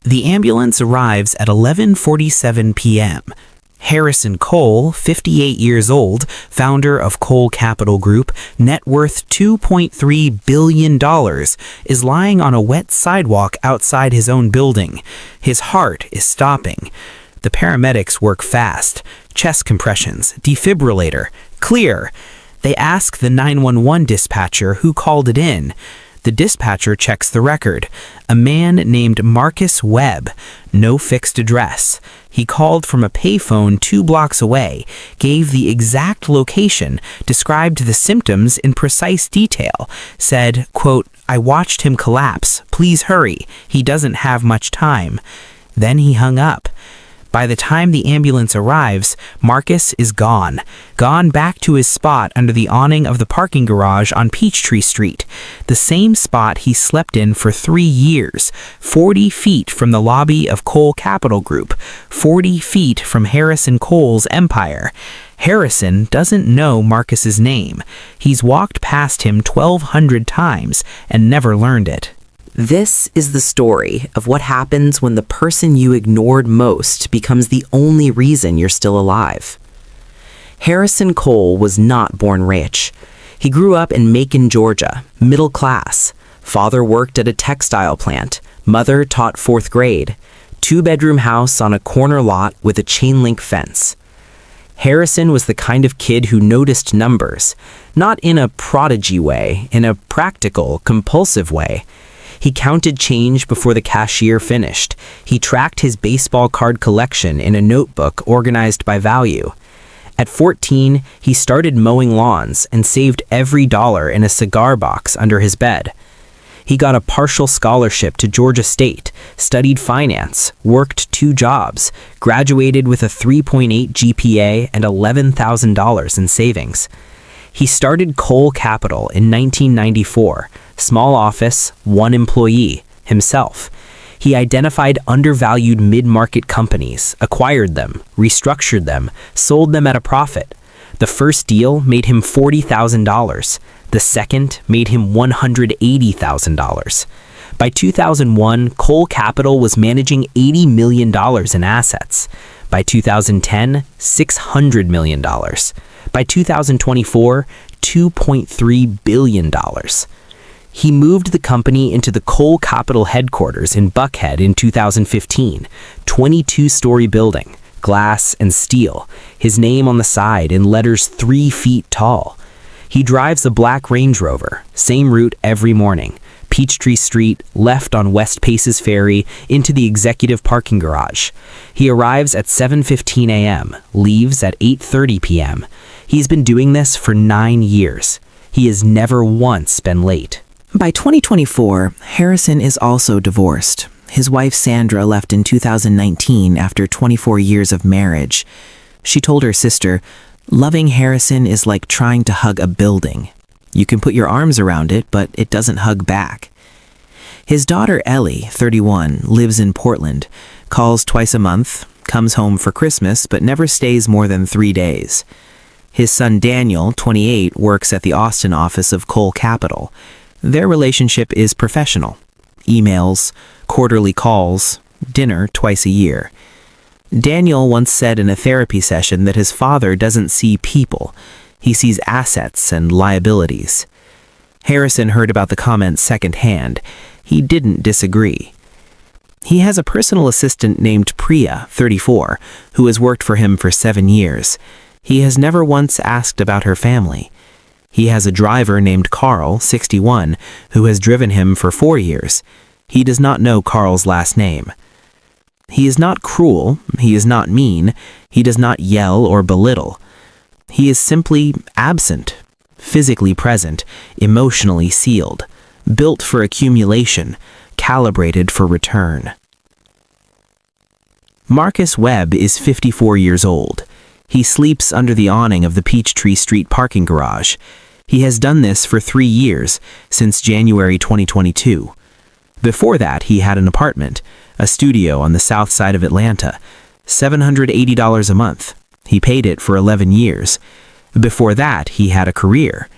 The ambulance arrives at 11:47 p.m. Harrison Cole, 58 years old, founder of Cole Capital Group, net worth $2.3 billion, is lying on a wet sidewalk outside his own building. His heart is stopping. The paramedics work fast. Chest compressions, defibrillator, clear. They ask the 911 dispatcher who called it in. The dispatcher checks the record. A man named Marcus Webb, no fixed address. He called from a payphone 2 blocks away, gave the exact location, described the symptoms in precise detail, said, quote, "I watched him collapse. Please hurry. He doesn't have much time." Then he hung up. By the time the ambulance arrives, Marcus is gone back to his spot under the awning of the parking garage on Peachtree Street, the same spot he slept in for 3 years, 40 feet from the lobby of Cole Capital Group, 40 feet from Harrison Cole's empire. Harrison doesn't know Marcus's name. He's walked past him 1,200 times and never learned it. This is the story of what happens when the person you ignored most becomes the only reason you're still alive. Harrison Cole was not born rich. He grew up in Macon, Georgia, middle class. Father worked at a textile plant. Mother taught 4th grade. 2-bedroom house on a corner lot with a chain link fence. Harrison was the kind of kid who noticed numbers, not in a prodigy way, in a practical, compulsive way. He counted change before the cashier finished. He tracked his baseball card collection in a notebook organized by value. At 14, he started mowing lawns and saved every dollar in a cigar box under his bed. He got a partial scholarship to Georgia State, studied finance, worked 2 jobs, graduated with a 3.8 GPA and $11,000 in savings. He started Cole Capital in 1994, small office, 1 employee, himself. He identified undervalued mid-market companies, acquired them, restructured them, sold them at a profit. The first deal made him $40,000. The second made him $180,000. By 2001, Cole Capital was managing $80 million in assets. By 2010, $600 million. By 2024, $2.3 billion. He moved the company into the Cole Capital headquarters in Buckhead in 2015, 22-story building, glass and steel, his name on the side in letters 3 feet tall. He drives a black Range Rover, same route every morning, Peachtree Street, left on West Paces Ferry, into the executive parking garage. He arrives at 7:15 a.m., leaves at 8:30 p.m. He's been doing this for 9 years. He has never once been late. By 2024, Harrison is also divorced. His wife Sandra left in 2019 after 24 years of marriage. She told her sister, "Loving Harrison is like trying to hug a building. You can put your arms around it, but it doesn't hug back." His daughter Ellie, 31, lives in Portland, calls twice a month, comes home for Christmas, but never stays more than 3 days. His son Daniel, 28, works at the Austin office of Cole Capital. Their relationship is professional. Emails, quarterly calls, dinner twice a year. Daniel once said in a therapy session that his father doesn't see people. He sees assets and liabilities. Harrison heard about the comments secondhand. He didn't disagree. He has a personal assistant named Priya, 34, who has worked for him for 7 years. He has never once asked about her family. He has a driver named Carl, 61, who has driven him for 4 years. He does not know Carl's last name. He is not cruel, he is not mean, he does not yell or belittle. He is simply absent, physically present, emotionally sealed, built for accumulation, calibrated for return. Marcus Webb is 54 years old. He sleeps under the awning of the Peachtree Street parking garage. He has done this for 3 years, since January 2022. Before that, he had an apartment, a studio on the south side of Atlanta, $780 a month. He paid it for 11 years. Before that, he had a career.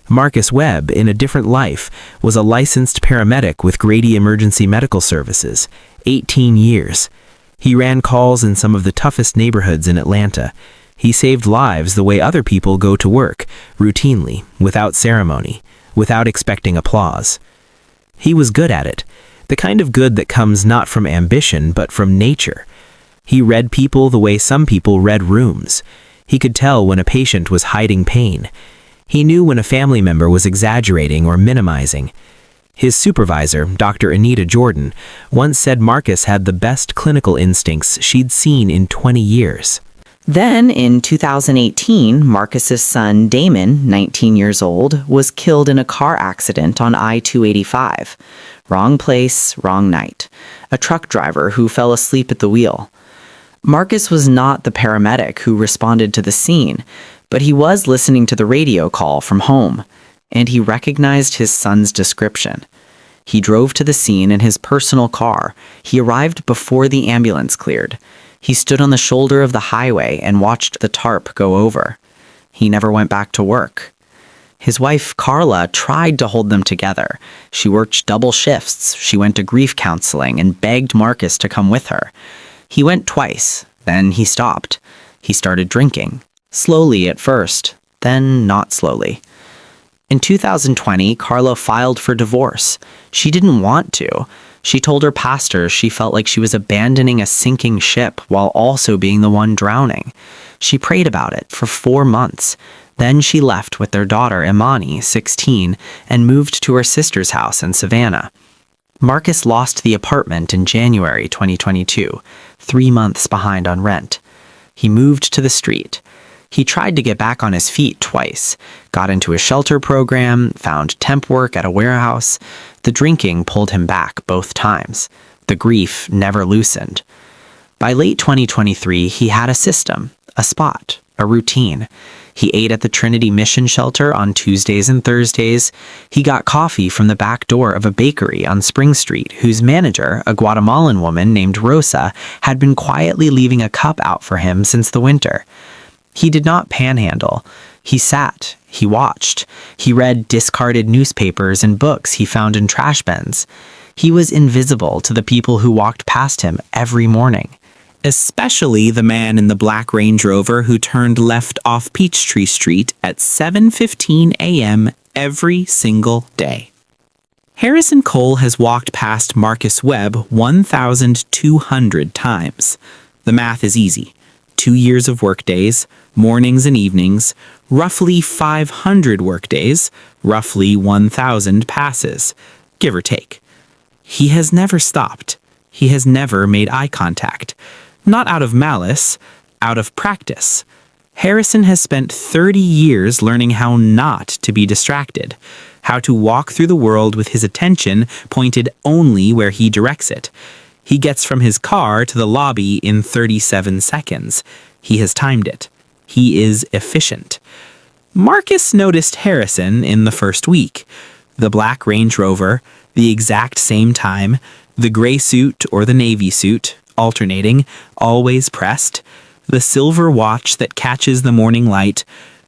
Marcus Webb, in a different life, was a licensed paramedic with Grady Emergency Medical Services, 18 years. He ran calls in some of the toughest neighborhoods in Atlanta. He saved lives the way other people go to work, routinely, without ceremony, without expecting applause. He was good at it, the kind of good that comes not from ambition but from nature. He read people the way some people read rooms. He could tell when a patient was hiding pain. He knew when a family member was exaggerating or minimizing. His supervisor, Dr. Anita Jordan, once said Marcus had the best clinical instincts she'd seen in 20 years. Then, in 2018, Marcus's son, Damon, 19 years old, was killed in a car accident on I-285. Wrong place, wrong night. A truck driver who fell asleep at the wheel. Marcus was not the paramedic who responded to the scene, but he was listening to the radio call from home, and he recognized his son's description. He drove to the scene in his personal car. He arrived before the ambulance cleared. He stood on the shoulder of the highway and watched the tarp go over. He never went back to work. His wife, Carla, tried to hold them together. She worked double shifts. She went to grief counseling and begged Marcus to come with her. He went twice. Then he stopped. He started drinking. Slowly at first, then not slowly. In 2020, Carla filed for divorce. She didn't want to. She told her pastor she felt like she was abandoning a sinking ship while also being the one drowning. She prayed about it for 4 months. Then she left with their daughter, Imani, 16, and moved to her sister's house in Savannah. Marcus lost the apartment in January 2022, 3 months behind on rent. He moved to the street. He tried to get back on his feet twice, got into a shelter program, found temp work at a warehouse. The drinking pulled him back both times. The grief never loosened. By late 2023, he had a system, a spot, a routine. He ate at the Trinity Mission Shelter on Tuesdays and Thursdays. He got coffee from the back door of a bakery on Spring Street, whose manager, a Guatemalan woman named Rosa, had been quietly leaving a cup out for him since the winter. He did not panhandle. He sat. He watched. He read discarded newspapers and books he found in trash bins. He was invisible to the people who walked past him every morning. Especially the man in the black Range Rover who turned left off Peachtree Street at 7:15 a.m. every single day. Harrison Cole has walked past Marcus Webb 1,200 times. The math is easy. 2 years of workdays, mornings and evenings, roughly 500 workdays, roughly 1,000 passes, give or take. He has never stopped. He has never made eye contact. Not out of malice, out of practice. Harrison has spent 30 years learning how not to be distracted, how to walk through the world with his attention pointed only where he directs it. He gets from his car to the lobby in 37 seconds. He has timed it. He is efficient. Marcus noticed Harrison in the first week. The black Range Rover, the exact same time, the gray suit or the navy suit, alternating, always pressed, the silver watch that catches the morning light,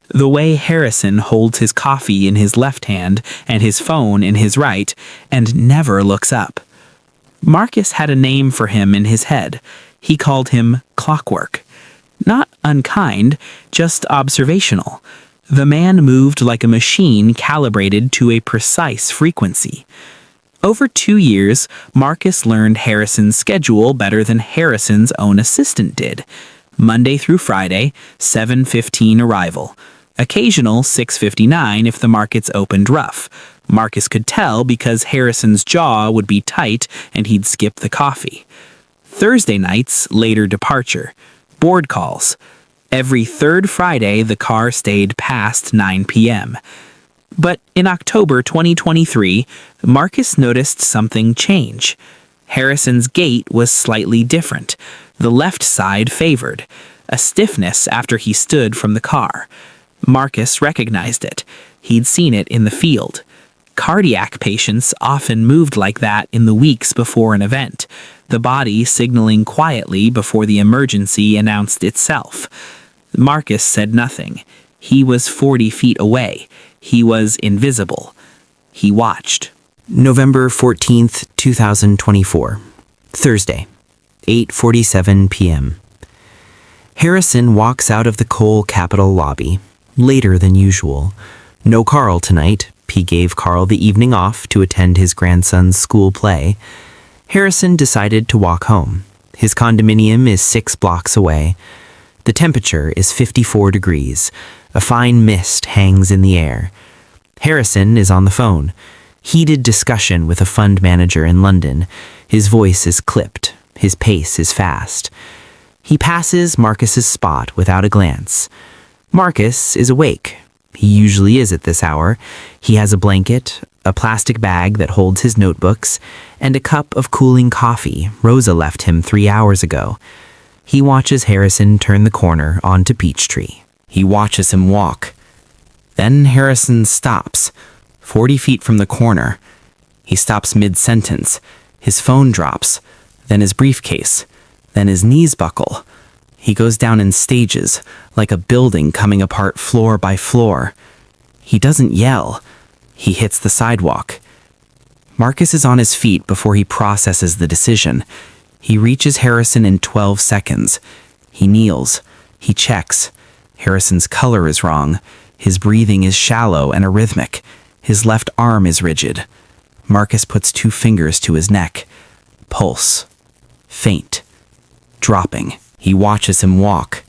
the way Harrison holds his coffee in his left hand and his phone in his right, and never looks up. Marcus had a name for him in his head. He called him Clockwork. Not unkind, just observational. The man moved like a machine calibrated to a precise frequency. Over 2 years, Marcus learned Harrison's schedule better than Harrison's own assistant did. Monday through Friday, 7:15 arrival. Occasional 6:59 if the markets opened rough. Marcus could tell because Harrison's jaw would be tight and he'd skip the coffee. Thursday nights, later departure. Board calls. Every third Friday, the car stayed past 9 p.m. But in October 2023, Marcus noticed something change. Harrison's gait was slightly different. The left side favored. A stiffness after he stood from the car. Marcus recognized it. He'd seen it in the field. Cardiac patients often moved like that in the weeks before an event, the body signaling quietly before the emergency announced itself. Marcus said nothing. He was 40 feet away. He was invisible. He watched. November 14th, 2024. Thursday, 8:47 p.m. Harrison walks out of the Cole Capitol lobby, later than usual. No Carl tonight. He gave Carl the evening off to attend his grandson's school play. Harrison decided to walk home. His condominium is 6 blocks away. The temperature is 54 degrees. A fine mist hangs in the air. Harrison is on the phone. Heated discussion with a fund manager in London. His voice is clipped. His pace is fast. He passes Marcus's spot without a glance. Marcus is awake. He usually is at this hour. He has a blanket, a plastic bag that holds his notebooks, and a cup of cooling coffee Rosa left him 3 hours ago. He watches Harrison turn the corner onto Peachtree. He watches him walk. Then Harrison stops, 40 feet from the corner. He stops mid-sentence. His phone drops, then his briefcase, then his knees buckle. He goes down in stages, like a building coming apart floor by floor. He doesn't yell. He hits the sidewalk. Marcus is on his feet before he processes the decision. He reaches Harrison in 12 seconds. He kneels. He checks. Harrison's color is wrong. His breathing is shallow and arrhythmic. His left arm is rigid. Marcus puts 2 fingers to his neck. Pulse. Faint. Dropping. He watches him walk.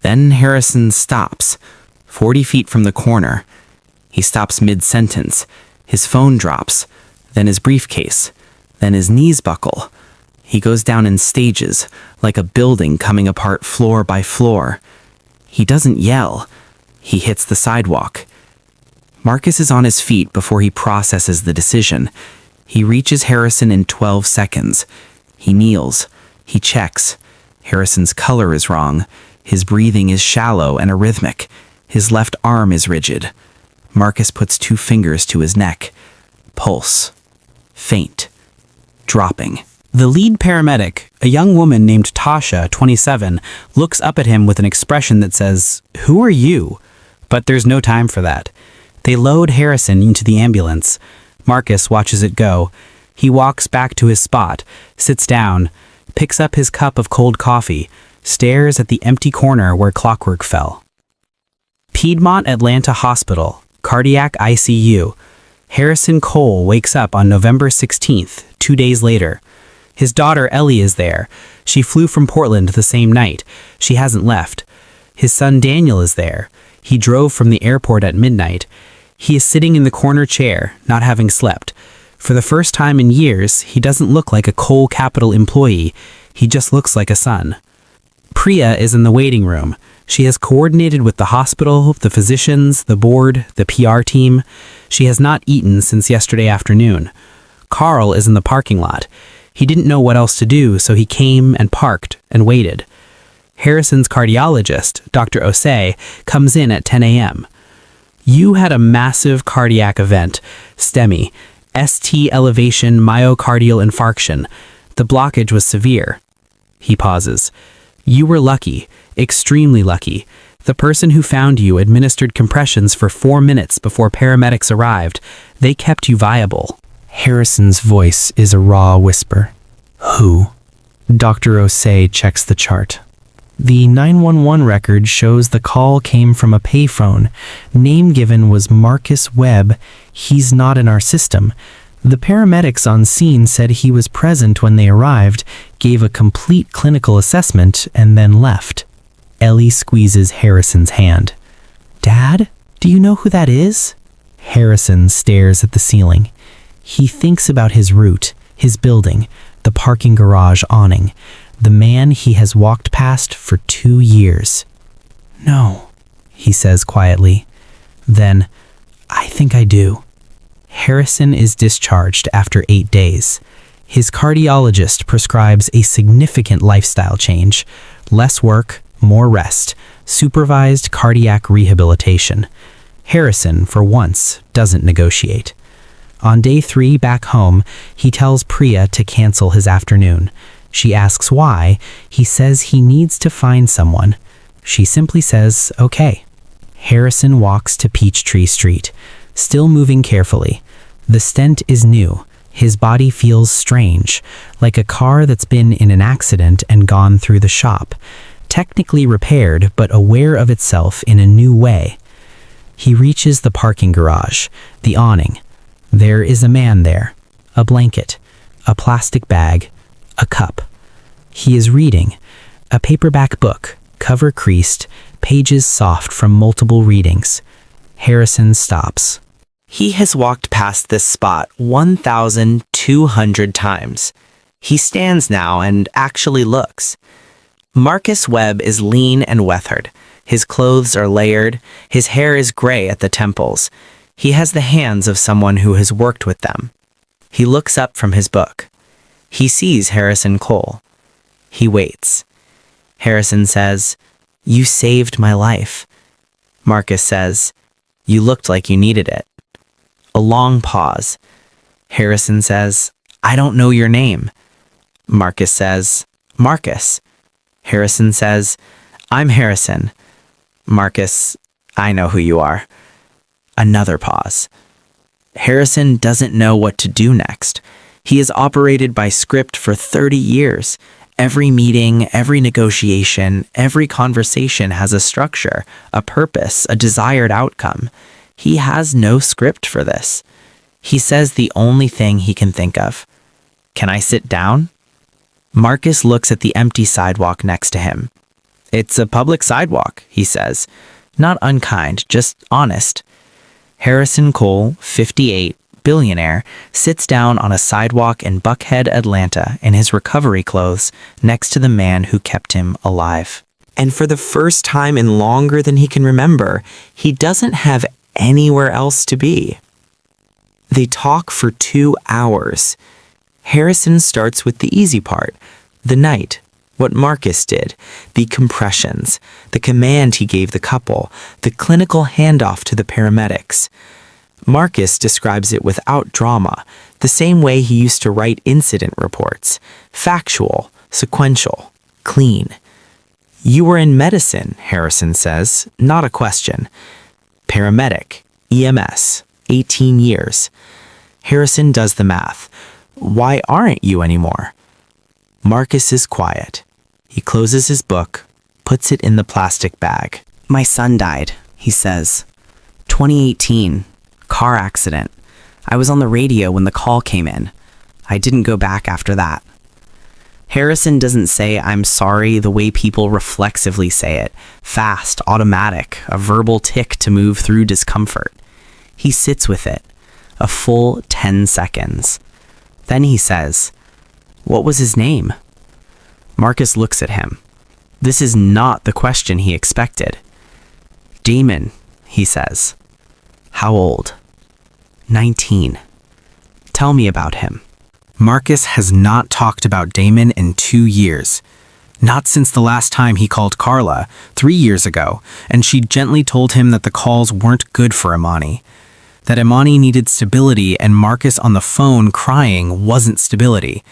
Then Harrison stops, 40 feet from the corner. He stops mid-sentence. His phone drops, then his briefcase, then his knees buckle. He goes down in stages, like a building coming apart floor by floor. He doesn't yell. He hits the sidewalk. Marcus is on his feet before he processes the decision. He reaches Harrison in 12 seconds. He kneels. He checks. Harrison's color is wrong. His breathing is shallow and arrhythmic. His left arm is rigid. Marcus puts 2 fingers to his neck. Pulse. Faint. Dropping. The lead paramedic, a young woman named Tasha, 27, looks up at him with an expression that says, "Who are you?" But there's no time for that. They load Harrison into the ambulance. Marcus watches it go. He walks back to his spot, sits down, picks up his cup of cold coffee, stares at the empty corner where clockwork fell. Piedmont Atlanta Hospital, cardiac ICU. Harrison Cole wakes up on November 16th, 2 days later. His daughter Ellie is there. She flew from Portland the same night. She hasn't left. His son Daniel is there. He drove from the airport at midnight. He is sitting in the corner chair, not having slept. For the first time in years, he doesn't look like a Cole Capital employee. He just looks like a son. Priya is in the waiting room. She has coordinated with the hospital, the physicians, the board, the PR team. She has not eaten since yesterday afternoon. Carl is in the parking lot. He didn't know what else to do, so he came and parked and waited. Harrison's cardiologist, Dr. Osei, comes in at 10 a.m. "You had a massive cardiac event, STEMI, ST elevation myocardial infarction. The blockage was severe." He pauses. "You were lucky, extremely lucky. The person who found you administered compressions for 4 minutes before paramedics arrived. They kept you viable." Harrison's voice is a raw whisper. "Who?" Dr. Osei checks the chart. The 911 record shows the call came from a payphone. Name given was Marcus Webb. He's not in our system. The paramedics on scene said he was present when they arrived, gave a complete clinical assessment, and then left. Ellie squeezes Harrison's hand. "Dad, do you know who that is?" Harrison stares at the ceiling. He thinks about his route, his building, the parking garage awning, the man he has walked past for 2 years. "No," he says quietly. Then, "I think I do." Harrison is discharged after 8 days. His cardiologist prescribes a significant lifestyle change: less work, more rest, supervised cardiac rehabilitation. Harrison, for once, doesn't negotiate. On day 3 back home, he tells Priya to cancel his afternoon. She asks why. He says he needs to find someone. She simply says, "Okay." Harrison walks to Peachtree Street, still moving carefully. The stent is new. His body feels strange, like a car that's been in an accident and gone through the shop, technically repaired but aware of itself in a new way. He reaches the parking garage, the awning. There is a man there, a blanket, a plastic bag, a cup. He is reading, a paperback book, cover creased, pages soft from multiple readings. Harrison stops. He has walked past this spot 1,200 times. He stands now and actually looks. Marcus Webb is lean and weathered. His clothes are layered. His hair is gray at the temples. He has the hands of someone who has worked with them. He looks up from his book. He sees Harrison Cole. He waits. Harrison says, "You saved my life." Marcus says, "You looked like you needed it." A long pause. Harrison says, "I don't know your name." Marcus says, "Marcus." Harrison says, "I'm Harrison." Marcus, "I know who you are." Another pause. Harrison doesn't know what to do next. He has operated by script for 30 years. Every meeting, every negotiation, every conversation has a structure, a purpose, a desired outcome. He has no script for this. He says the only thing he can think of. "Can I sit down?" Marcus looks at the empty sidewalk next to him. "It's a public sidewalk," he says. Not unkind, just honest. Harrison Cole, 58, billionaire, sits down on a sidewalk in Buckhead, Atlanta, in his recovery clothes, next to the man who kept him alive. And for the first time in longer than he can remember, he doesn't have anywhere else to be. They talk for 2 hours. Harrison starts with the easy part, the night, what Marcus did, the compressions, the command he gave the couple, the clinical handoff to the paramedics. Marcus describes it without drama, the same way he used to write incident reports, factual, sequential, clean. "You were in medicine," Harrison says, not a question. Paramedic, EMS, 18 years. Harrison does the math. Why aren't you anymore? Marcus is quiet. He closes his book, puts it in the plastic bag. "My son died," he says. 2018, car accident. I was on the radio when the call came in. I didn't go back after that. Harrison doesn't say "I'm sorry" the way people reflexively say it, fast, automatic, a verbal tick to move through discomfort. He sits with it, a full 10 seconds. Then he says, "What was his name?" Marcus looks at him. This is not the question he expected. "Damon," he says. "How old?" 19. "Tell me about him." Marcus has not talked about Damon in 2 years. Not since the last time he called Carla, 3 years ago, and she gently told him that the calls weren't good for Imani. That Imani needed stability, and Marcus on the phone crying wasn't stability.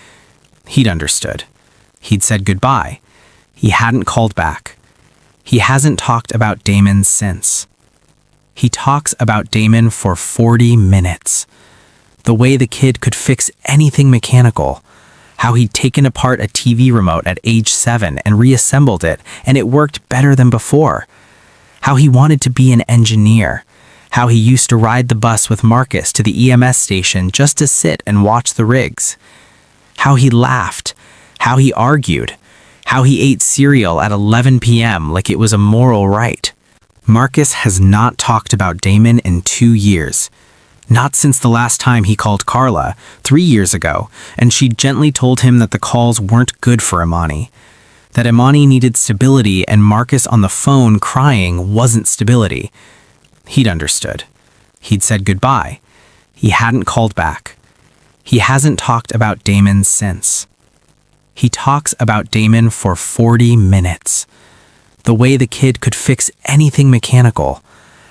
He'd understood. He'd said goodbye. He hadn't called back. He hasn't talked about Damon since. He talks about Damon for 40 minutes. The way the kid could fix anything mechanical. How he'd taken apart a TV remote at age 7 and reassembled it, and it worked better than before. How he wanted to be an engineer. How he used to ride the bus with Marcus to the EMS station just to sit and watch the rigs. How he laughed. How he argued. How he ate cereal at 11 p.m. like it was a moral right. Marcus has not talked about Damon in 2 years. Not since the last time he called Carla, 3 years ago, and she gently told him that the calls weren't good for Imani. That Imani needed stability, and Marcus on the phone crying wasn't stability. He'd understood. He'd said goodbye. He hadn't called back. He hasn't talked about Damon since. He talks about Damon for 40 minutes. The way the kid could fix anything mechanical.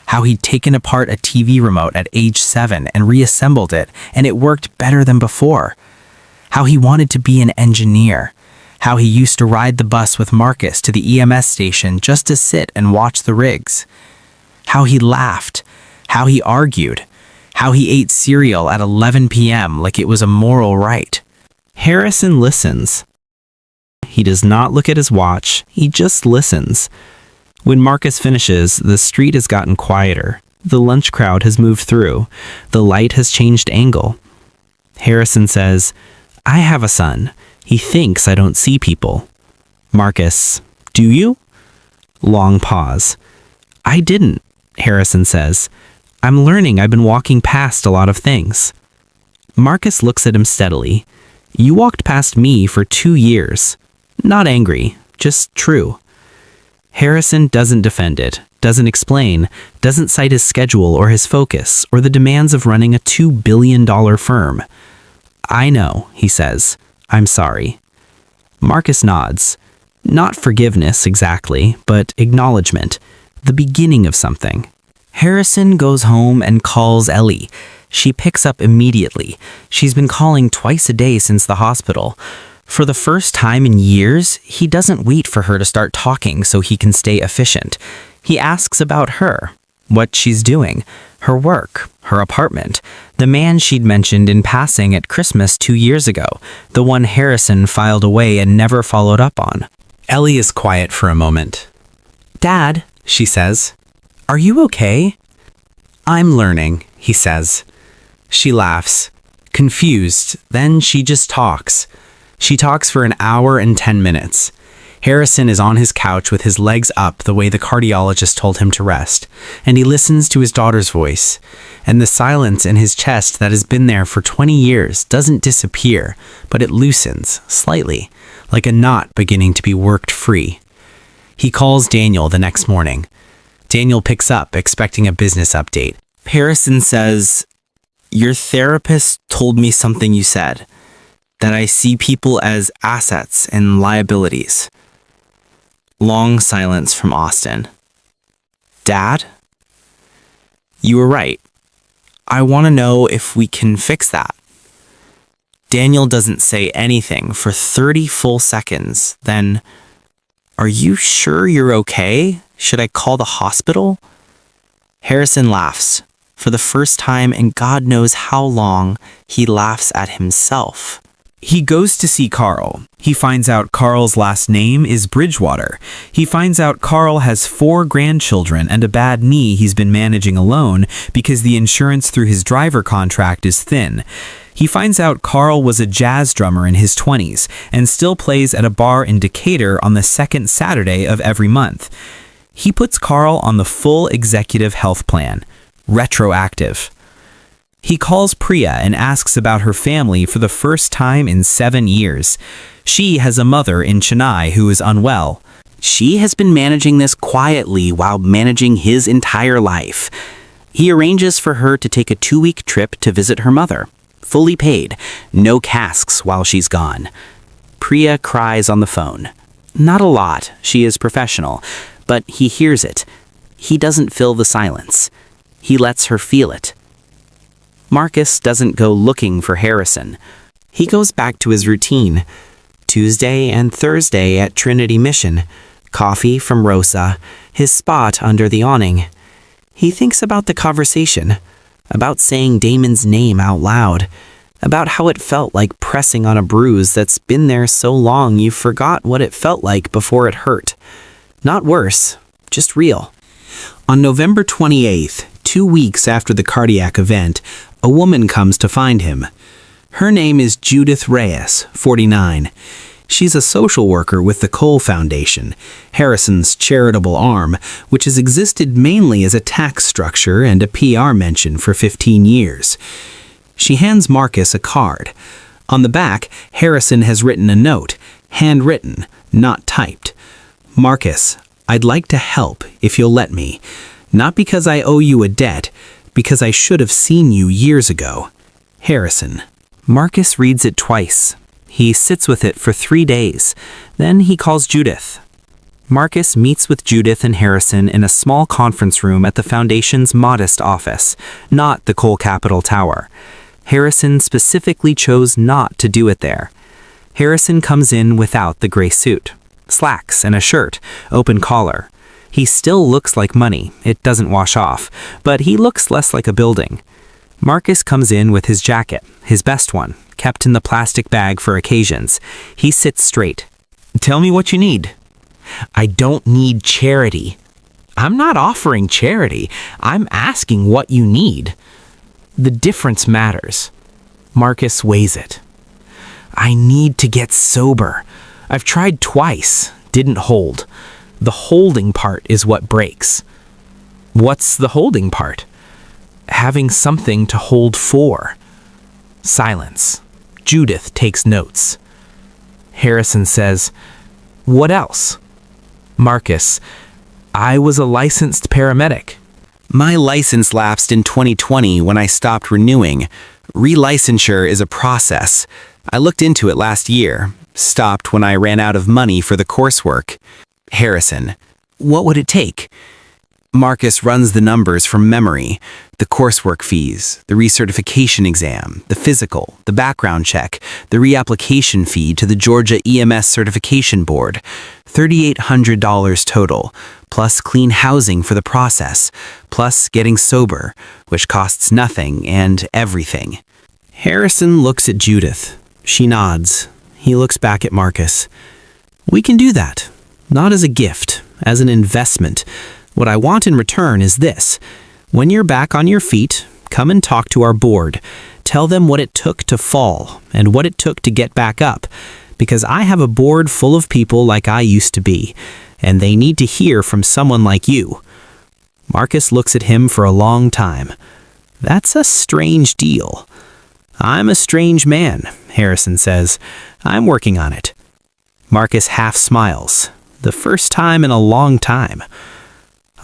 How he'd taken apart a TV remote at age 7 and reassembled it, and it worked better than before. How he wanted to be an engineer. How he used to ride the bus with Marcus to the EMS station just to sit and watch the rigs. How he laughed. How he argued. how he ate cereal at 11 p.m. like it was a moral right. Harrison listens. He does not look at his watch, he just listens. When Marcus finishes, the street has gotten quieter. The lunch crowd has moved through. The light has changed angle. Harrison says, "I have a son. He thinks I don't see people." Marcus, "Do you?" Long pause. "I didn't," Harrison says. "I'm learning. I've been walking past a lot of things." Marcus looks at him steadily. "You walked past me for 2 years. Not angry, just true." Harrison doesn't defend it, doesn't explain, doesn't cite his schedule or his focus or the demands of running a $2 billion firm. "I know," he says. "I'm sorry." Marcus nods. Not forgiveness exactly, but acknowledgement, the beginning of something. Harrison goes home and calls Ellie. She picks up immediately. She's been calling twice a day since the hospital. For the first time in years, he doesn't wait for her to start talking so he can stay efficient. He asks about her, what she's doing, her work, her apartment, the man she'd mentioned in passing at Christmas 2 years ago, the one Harrison filed away and never followed up on. Ellie is quiet for a moment. "Dad," she says, "are you okay?" "I'm learning," he says. She laughs, confused, then she just talks. She talks for an hour and 10 minutes. Harrison is on his couch with his legs up the way the cardiologist told him to rest, and he listens to his daughter's voice. And the silence in his chest that has been there for 20 years doesn't disappear, but it loosens, slightly, like a knot beginning to be worked free. He calls Daniel the next morning. Daniel picks up, expecting a business update. Harrison says, "Your therapist told me something you said, that I see people as assets and liabilities." Long silence from Austin. "Dad?" "You were right. I want to know if we can fix that." Daniel doesn't say anything for 30 full seconds. Then, "Are you sure you're okay? Should I call the hospital?" Harrison laughs. For the first time in God knows how long, he laughs at himself. He goes to see Carl. He finds out Carl's last name is Bridgewater. He finds out Carl has 4 grandchildren and a bad knee he's been managing alone because the insurance through his driver contract is thin. He finds out Carl was a jazz drummer in his 20s and still plays at a bar in Decatur on the second Saturday of every month. He puts Carl on the full executive health plan, retroactive. He calls Priya and asks about her family for the first time in 7 years. She has a mother in Chennai who is unwell. She has been managing this quietly while managing his entire life. He arranges for her to take a 2-week trip to visit her mother. Fully paid, no casks while she's gone. Priya cries on the phone. Not a lot, she is professional, but he hears it. He doesn't fill the silence. He lets her feel it. Marcus doesn't go looking for Harrison. He goes back to his routine. Tuesday and Thursday at Trinity Mission. Coffee from Rosa, his spot under the awning. He thinks about the conversation, about saying Damon's name out loud, about how it felt like pressing on a bruise that's been there so long you forgot what it felt like before it hurt. Not worse, just real. On November 28th, 2 weeks after the cardiac event, a woman comes to find him. Her name is Judith Reyes, 49. She's a social worker with the Cole Foundation, Harrison's charitable arm, which has existed mainly as a tax structure and a PR mention for 15 years. She hands Marcus a card. On the back, Harrison has written a note, handwritten, not typed. "Marcus, I'd like to help if you'll let me. Not because I owe you a debt, because I should have seen you years ago. Harrison." Marcus reads it twice. He sits with it for 3 days. Then he calls Judith. Marcus meets with Judith and Harrison in a small conference room at the Foundation's modest office, not the Cole Capitol Tower. Harrison specifically chose not to do it there. Harrison comes in without the gray suit, slacks and a shirt, open collar. He still looks like money, it doesn't wash off, but he looks less like a building. Marcus comes in with his jacket, his best one, kept in the plastic bag for occasions. He sits straight. "Tell me what you need." "I don't need charity." "I'm not offering charity. I'm asking what you need." "The difference matters." Marcus weighs it. "I need to get sober. I've tried twice. Didn't hold. The holding part is what breaks." "What's the holding part?" "Having something to hold for." Silence. Judith takes notes. Harrison says, "What else?" Marcus, "I was a licensed paramedic." "My license lapsed in 2020 when I stopped renewing. Relicensure is a process. I looked into it last year, stopped when I ran out of money for the coursework." Harrison, "What would it take?" Marcus runs the numbers from memory. The coursework fees, the recertification exam, the physical, the background check, the reapplication fee to the Georgia EMS Certification Board. $3,800 total, plus clean housing for the process, plus getting sober, which costs nothing and everything. Harrison looks at Judith. She nods. He looks back at Marcus. "We can do that. Not as a gift, as an investment. What I want in return is this. When you're back on your feet, come and talk to our board. Tell them what it took to fall and what it took to get back up. Because I have a board full of people like I used to be, and they need to hear from someone like you." Marcus looks at him for a long time. "That's a strange deal." "I'm a strange man," Harrison says. "I'm working on it." Marcus half smiles. The first time in a long time.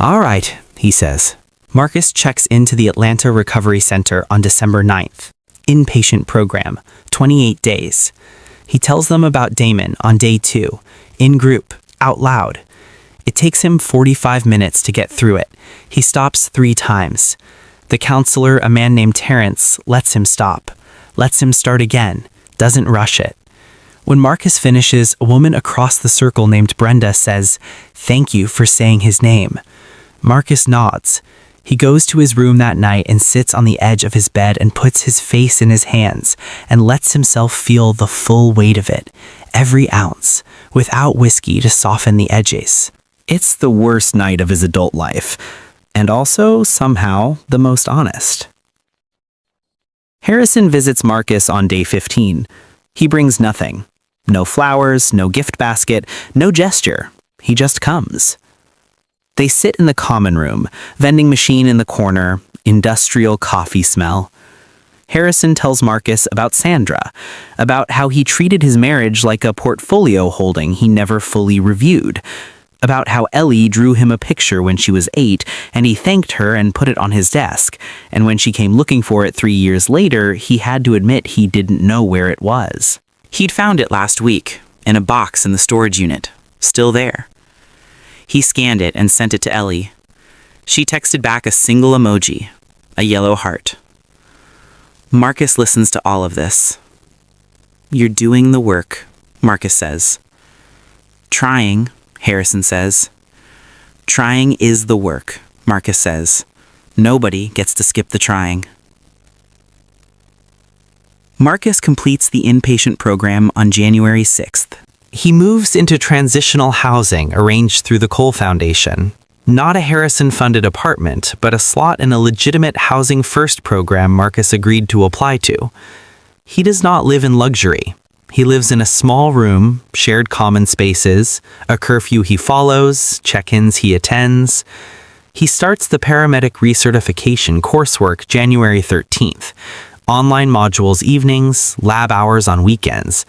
"All right," he says. Marcus checks into the Atlanta Recovery Center on December 9th. Inpatient program, 28 days. He tells them about Damon on day 2, in group, out loud. It takes him 45 minutes to get through it. He stops 3 times. The counselor, a man named Terrence, lets him stop, lets him start again, doesn't rush it. When Marcus finishes, a woman across the circle named Brenda says, "Thank you for saying his name." Marcus nods. He goes to his room that night and sits on the edge of his bed and puts his face in his hands and lets himself feel the full weight of it, every ounce, without whiskey to soften the edges. It's the worst night of his adult life, and also, somehow, the most honest. Harrison visits Marcus on day 15. He brings nothing. No flowers, no gift basket, no gesture. He just comes. They sit in the common room, vending machine in the corner, industrial coffee smell. Harrison tells Marcus about Sandra, about how he treated his marriage like a portfolio holding he never fully reviewed, about how Ellie drew him a picture when she was 8 and he thanked her and put it on his desk, and when she came looking for it 3 years later, he had to admit he didn't know where it was. He'd found it last week, in a box in the storage unit, still there. He scanned it and sent it to Ellie. She texted back a single emoji, a yellow heart. Marcus listens to all of this. "You're doing the work," Marcus says. "Trying," Harrison says. "Trying is the work," Marcus says. "Nobody gets to skip the trying." Marcus completes the inpatient program on January 6th. He moves into transitional housing arranged through the Cole Foundation. Not a Harrison-funded apartment, but a slot in a legitimate Housing First program Marcus agreed to apply to. He does not live in luxury. He lives in a small room, shared common spaces, a curfew he follows, check-ins he attends. He starts the paramedic recertification coursework January 13th. Online modules evenings, lab hours on weekends.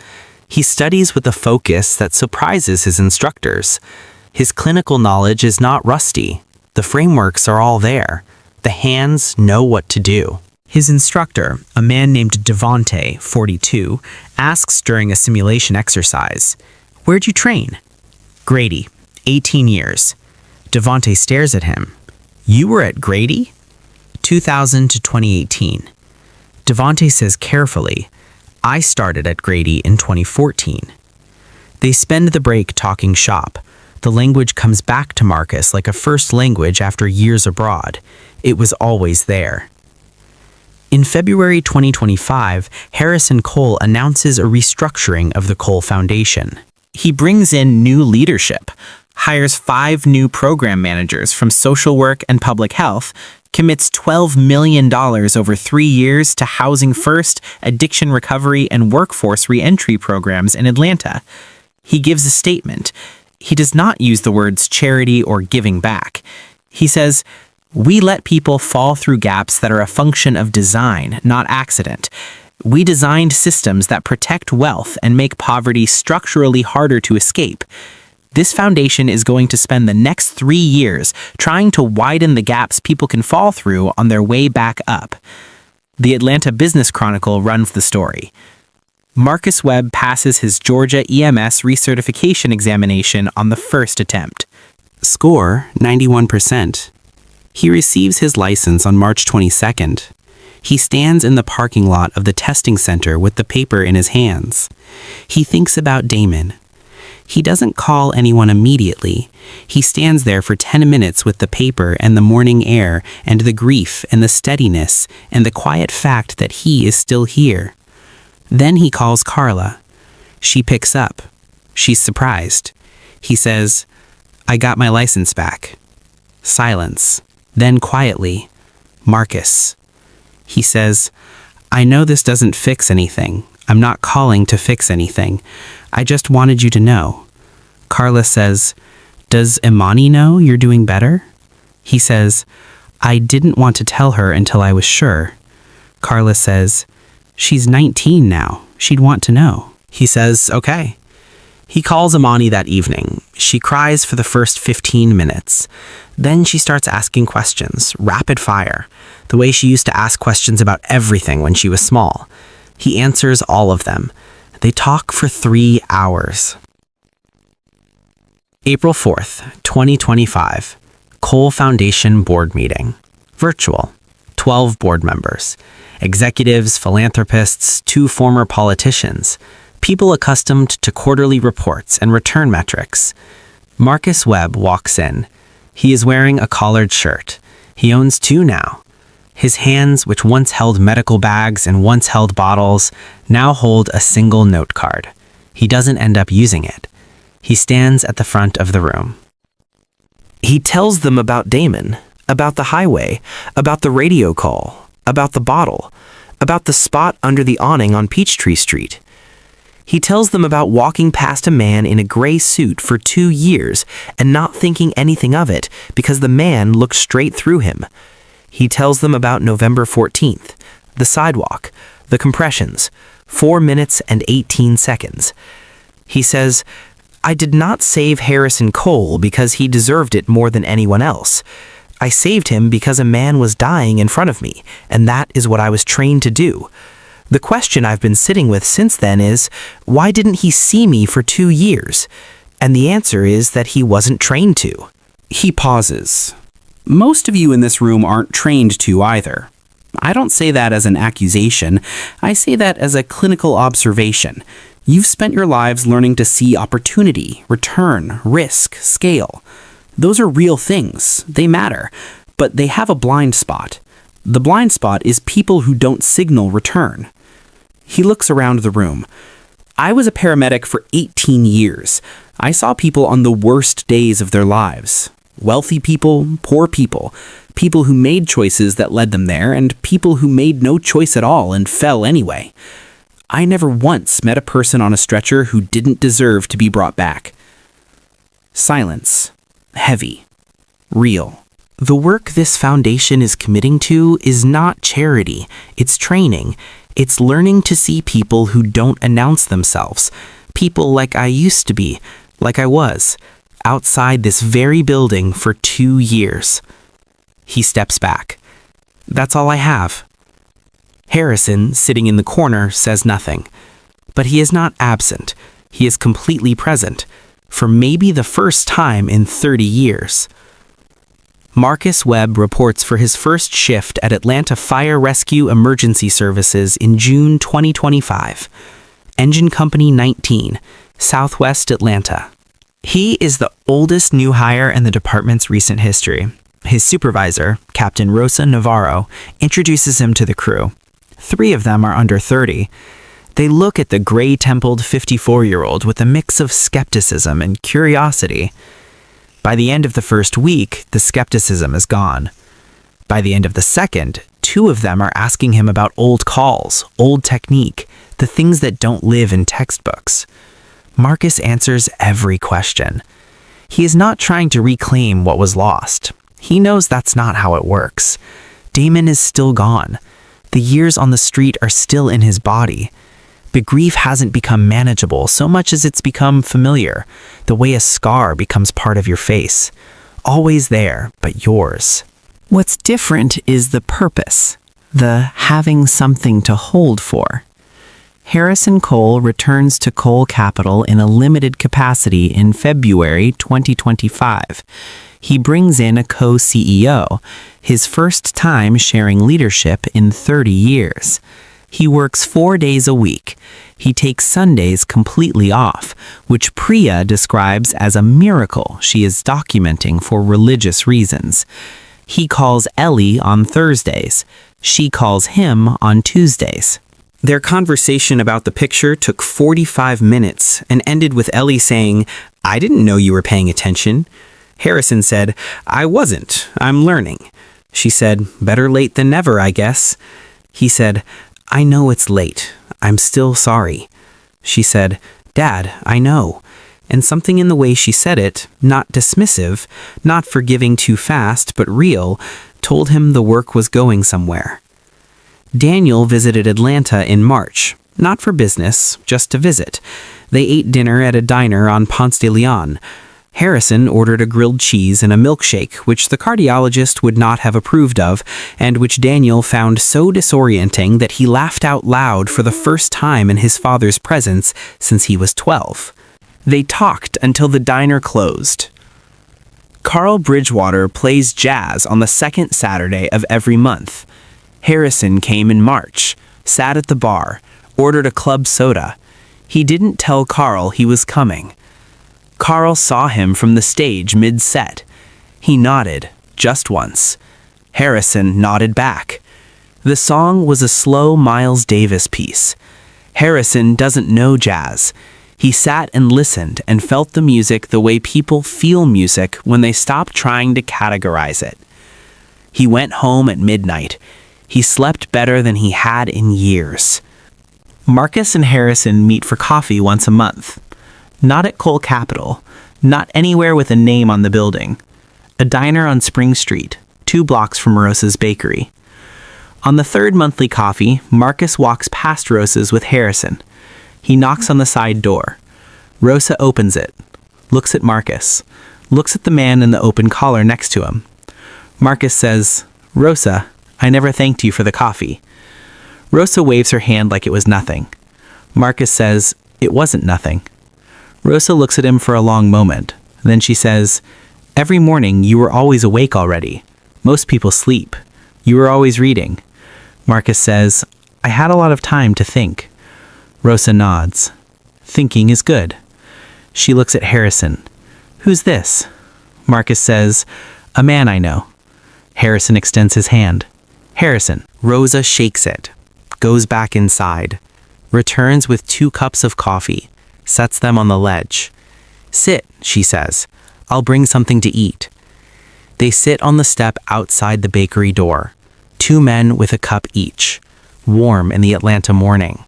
He studies with a focus that surprises his instructors. His clinical knowledge is not rusty. The frameworks are all there. The hands know what to do. His instructor, a man named Devonte, 42, asks during a simulation exercise, "Where'd you train?" "Grady, 18 years. Devonte stares at him. "You were at Grady?" 2000 to 2018. Devonte says carefully, "I started at Grady in 2014. They spend the break talking shop. The language comes back to Marcus like a first language after years abroad. It was always there. In February 2025, Harrison Cole announces a restructuring of the Cole Foundation. He brings in new leadership, hires 5 new program managers from social work and public health, commits $12 million over 3 years to Housing First, addiction recovery, and workforce reentry programs in Atlanta. He gives a statement. He does not use the words charity or giving back. He says, "We let people fall through gaps that are a function of design, not accident. We designed systems that protect wealth and make poverty structurally harder to escape. This foundation is going to spend the next 3 years trying to widen the gaps people can fall through on their way back up." The Atlanta Business Chronicle runs the story. Marcus Webb passes his Georgia EMS recertification examination on the first attempt. Score 91%. He receives his license on March 22nd. He stands in the parking lot of the testing center with the paper in his hands. He thinks about Damon. He doesn't call anyone immediately. He stands there for 10 minutes with the paper and the morning air and the grief and the steadiness and the quiet fact that he is still here. Then he calls Carla. She picks up. She's surprised. He says, "I got my license back." Silence. Then quietly, "Marcus." He says, "I know this doesn't fix anything. I'm not calling to fix anything. I just wanted you to know." Carla says, "Does Imani know you're doing better?" He says, "I didn't want to tell her until I was sure." Carla says, "She's 19 now. She'd want to know." He says, "Okay." He calls Imani that evening. She cries for the first 15 minutes. Then she starts asking questions, rapid fire, the way she used to ask questions about everything when she was small. He answers all of them. They talk for 3 hours. April 4th, 2025. Cole Foundation Board Meeting. Virtual. 12 board members. Executives, philanthropists, 2 former politicians. People accustomed to quarterly reports and return metrics. Marcus Webb walks in. He is wearing a collared shirt. He owns 2 now. His hands, which once held medical bags and once held bottles, now hold a single note card. He doesn't end up using it. He stands at the front of the room. He tells them about Damon, about the highway, about the radio call, about the bottle, about the spot under the awning on Peachtree Street. He tells them about walking past a man in a gray suit for 2 years and not thinking anything of it because the man looked straight through him. He tells them about November 14th, the sidewalk, the compressions, 4 minutes and 18 seconds. He says, "I did not save Harrison Cole because he deserved it more than anyone else. I saved him because a man was dying in front of me, and that is what I was trained to do. The question I've been sitting with since then is, why didn't he see me for 2 years? And the answer is that he wasn't trained to." He pauses. Most of you in this room aren't trained to either. I don't say that as an accusation. I say that as a clinical observation. You've spent your lives learning to see opportunity, return, risk, scale. Those are real things. They matter. But they have a blind spot. The blind spot is people who don't signal return. He looks around the room. I was a paramedic for 18 years. I saw people on the worst days of their lives. Wealthy people, poor people, people who made choices that led them there, and people who made no choice at all and fell anyway. I never once met a person on a stretcher who didn't deserve to be brought back. Silence. Heavy. Real. The work this foundation is committing to is not charity. It's training. It's learning to see people who don't announce themselves. People like I used to be, like I was, outside this very building for 2 years. He steps back. That's all I have. Harrison, sitting in the corner, says nothing. But he is not absent. He is completely present, for maybe the first time in 30 years. Marcus Webb reports for his first shift at Atlanta Fire Rescue Emergency Services in June 2025. Engine Company 19, Southwest Atlanta. He is the oldest new hire in the department's recent history. His supervisor, Captain Rosa Navarro, introduces him to the crew. 3 of them are under 30. They look at the gray-templed 54-year-old with a mix of skepticism and curiosity. By the end of the first week, the skepticism is gone. By the end of the second, 2 of them are asking him about old calls, old technique, the things that don't live in textbooks. Marcus answers every question. He is not trying to reclaim what was lost. He knows that's not how it works. Damon is still gone. The years on the street are still in his body. But grief hasn't become manageable so much as it's become familiar, the way a scar becomes part of your face. Always there, but yours. What's different is the purpose, the having something to hold for. Harrison Cole returns to Cole Capital in a limited capacity in February 2025. He brings in a co-CEO, his first time sharing leadership in 30 years. He works 4 days a week. He takes Sundays completely off, which Priya describes as a miracle she is documenting for religious reasons. He calls Ellie on Thursdays. She calls him on Tuesdays. Their conversation about the picture took 45 minutes and ended with Ellie saying, "I didn't know you were paying attention." Harrison said, "I wasn't. I'm learning." She said, "Better late than never, I guess." He said, "I know it's late. I'm still sorry." She said, "Dad, I know." And something in the way she said it, not dismissive, not forgiving too fast, but real, told him the work was going somewhere. Daniel visited Atlanta in March, not for business, just to visit. They ate dinner at a diner on Ponce de Leon. Harrison ordered a grilled cheese and a milkshake, which the cardiologist would not have approved of, and which Daniel found so disorienting that he laughed out loud for the first time in his father's presence since he was 12. They talked until the diner closed. Carl Bridgewater plays jazz on the second Saturday of every month. Harrison came in March, sat at the bar, ordered a club soda. He didn't tell Carl he was coming. Carl saw him from the stage mid-set. He nodded, just once. Harrison nodded back. The song was a slow Miles Davis piece. Harrison doesn't know jazz. He sat and listened and felt the music the way people feel music when they stop trying to categorize it. He went home at midnight. He slept better than he had in years. Marcus and Harrison meet for coffee once a month. Not at Cole Capital, not anywhere with a name on the building. A diner on Spring Street, 2 blocks from Rosa's bakery. On the third monthly coffee, Marcus walks past Rosa's with Harrison. He knocks on the side door. Rosa opens it, looks at Marcus, looks at the man in the open collar next to him. Marcus says, "Rosa, I never thanked you for the coffee." Rosa waves her hand like it was nothing. Marcus says, "It wasn't nothing." Rosa looks at him for a long moment. Then she says, "Every morning you were always awake already. Most people sleep. You were always reading." Marcus says, "I had a lot of time to think." Rosa nods. "Thinking is good." She looks at Harrison. "Who's this?" Marcus says, "A man I know." Harrison extends his hand. "Harrison." Rosa shakes it, goes back inside, returns with 2 cups of coffee, sets them on the ledge. "Sit," she says. "I'll bring something to eat." They sit on the step outside the bakery door, 2 men with a cup each, warm in the Atlanta morning.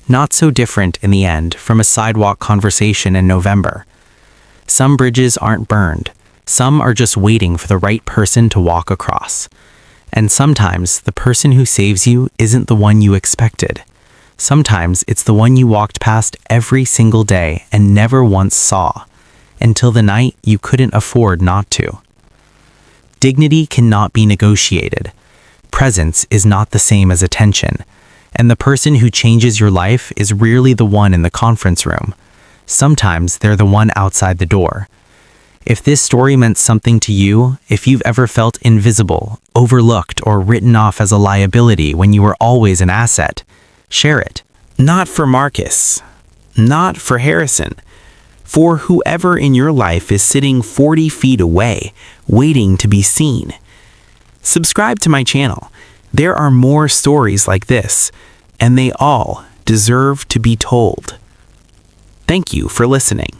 Not so different in the end from a sidewalk conversation in November. Some bridges aren't burned. Some are just waiting for the right person to walk across. And sometimes the person who saves you isn't the one you expected. Sometimes it's the one you walked past every single day and never once saw, until the night you couldn't afford not to. Dignity cannot be negotiated. Presence is not the same as attention. And the person who changes your life is rarely the one in the conference room. Sometimes they're the one outside the door. If this story meant something to you, if you've ever felt invisible, overlooked, or written off as a liability when you were always an asset, share it. Not for Marcus. Not for Harrison. For whoever in your life is sitting 40 feet away, waiting to be seen. Subscribe to my channel. There are more stories like this, and they all deserve to be told. Thank you for listening.